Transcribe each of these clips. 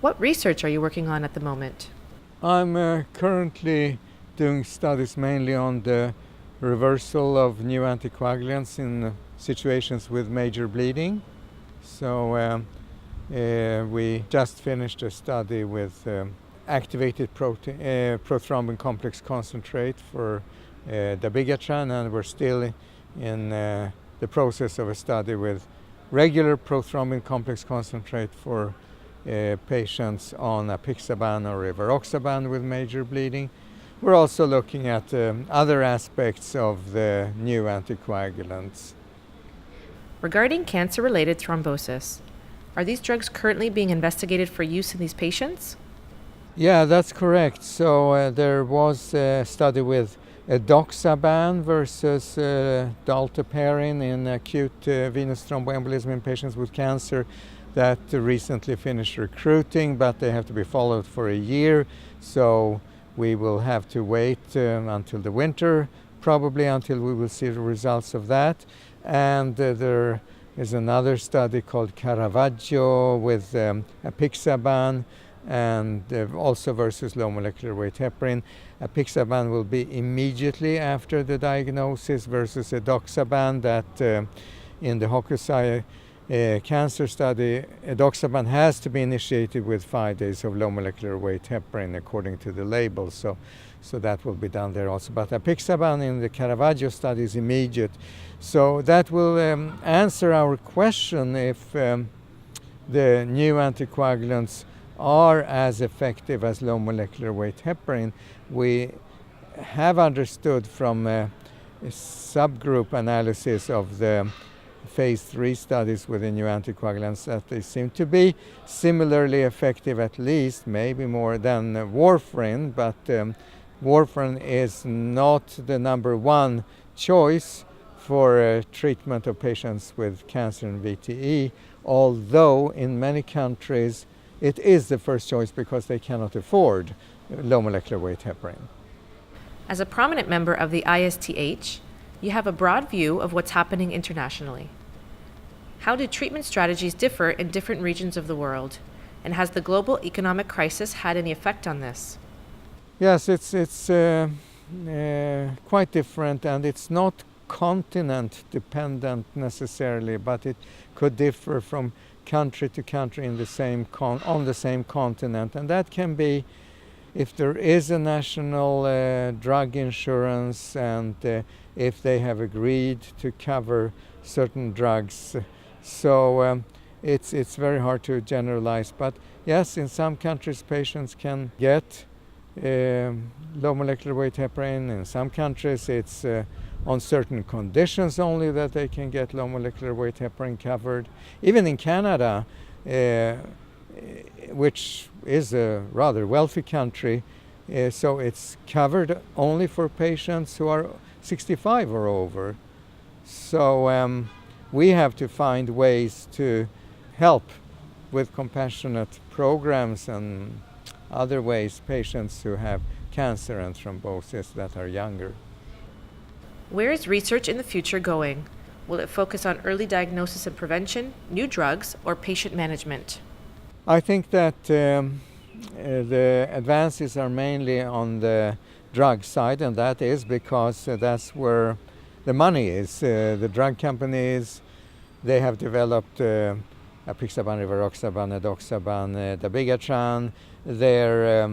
What research are you working on at the moment? I'm currently doing studies mainly on the reversal of new anticoagulants in situations with major bleeding. So we just finished a study with activated prothrombin complex concentrate for dabigatran, and we're still in the process of a study with regular prothrombin complex concentrate for patients on apixaban or rivaroxaban with major bleeding. We're also looking at other aspects of the new anticoagulants. Regarding cancer-related thrombosis, are these drugs currently being investigated for use in these patients? Yeah, that's correct. So there was a study with edoxaban versus dalteparin in acute venous thromboembolism in patients with cancer that recently finished recruiting, but they have to be followed for a year. So we will have to wait until the winter, probably until we will see the results of that. And there is another study called Caravaggio with apixaban and also versus low molecular weight heparin. Apixaban will be immediately after the diagnosis versus edoxaban that in the Hokusai cancer study, edoxaban has to be initiated with 5 days of low molecular weight heparin according to the label. So that will be done there also. But apixaban in the Caravaggio study is immediate. So that will answer our question if the new anticoagulants are as effective as low molecular weight heparin. We have understood from a subgroup analysis of the phase 3 studies with the new anticoagulants that they seem to be similarly effective, at least, maybe more than warfarin, but warfarin is not the number one choice for treatment of patients with cancer and VTE, although in many countries it is the first choice because they cannot afford low molecular weight heparin. As a prominent member of the ISTH, you have a broad view of what's happening internationally. How do treatment strategies differ in different regions of the world? And has the global economic crisis had any effect on this? Yes, it's quite different, and it's not continent dependent necessarily, but it could differ from country to country in the same on the same continent, and that can be if there is a national drug insurance and if they have agreed to cover certain drugs. So it's very hard to generalize, but yes, in some countries patients can get low molecular weight heparin. In some countries it's on certain conditions only that they can get low molecular weight heparin covered. Even in Canada, which is a rather wealthy country, so it's covered only for patients who are 65 or over. So we have to find ways to help with compassionate programs and other ways patients who have cancer and thrombosis that are younger. Where is research in the future going? Will it focus on early diagnosis and prevention, new drugs, or patient management? I think that the advances are mainly on the drug side, and that is because that's where the money is. The drug companies, they have developed apixaban, rivaroxaban, edoxaban, dabigatran. Their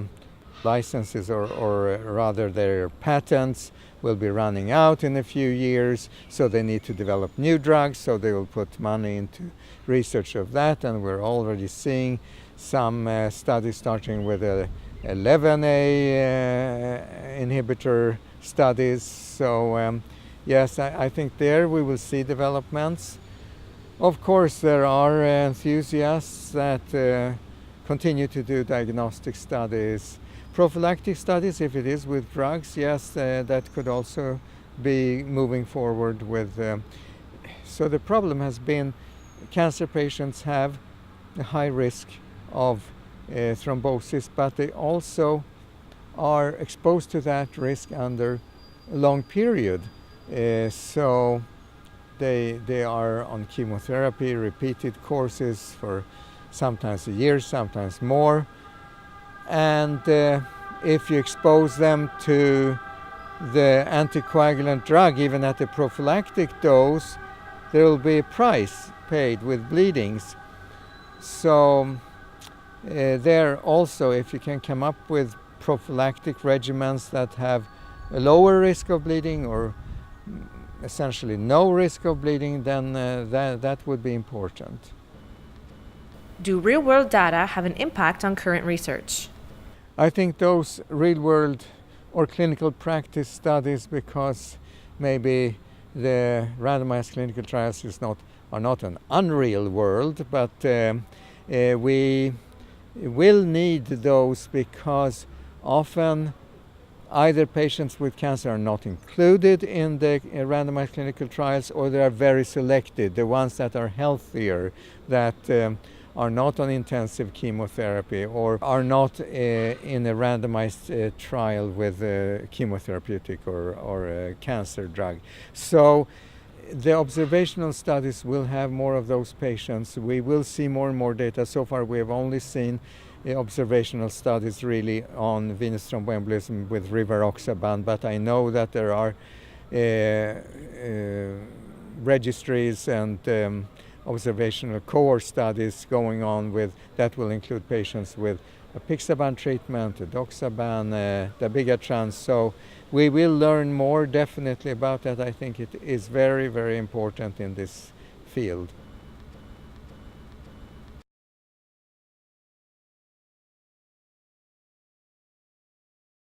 licenses, or rather their patents, will be running out in a few years, so they need to develop new drugs, so they will put money into research of that, and we're already seeing some studies starting with 11A inhibitor studies. So yes, I think there we will see developments. Of course, there are enthusiasts that continue to do diagnostic studies. Prophylactic studies, if it is with drugs, yes, that could also be moving forward with. So the problem has been cancer patients have a high risk of thrombosis, but they also are exposed to that risk under a long period. So they are on chemotherapy, repeated courses for sometimes a year, sometimes more. And if you expose them to the anticoagulant drug, even at the prophylactic dose, there will be a price paid with bleedings. So there also, if you can come up with prophylactic regimens that have a lower risk of bleeding or essentially no risk of bleeding, then that would be important. Do real-world data have an impact on current research? I think those real-world or clinical practice studies, because maybe the randomized clinical trials are not an unreal world, but we will need those because often either patients with cancer are not included in the randomized clinical trials, or they are very selected, the ones that are healthier, that are not on intensive chemotherapy or are not in a randomized trial with a chemotherapeutic or a cancer drug. So the observational studies will have more of those patients. We will see more and more data. So far we have only seen observational studies really on venous thromboembolism with rivaroxaban, but I know that there are registries and observational cohort studies going on that will include patients with apixaban treatment, doxaban, dabigatran. So we will learn more definitely about that. I think it is very, very important in this field.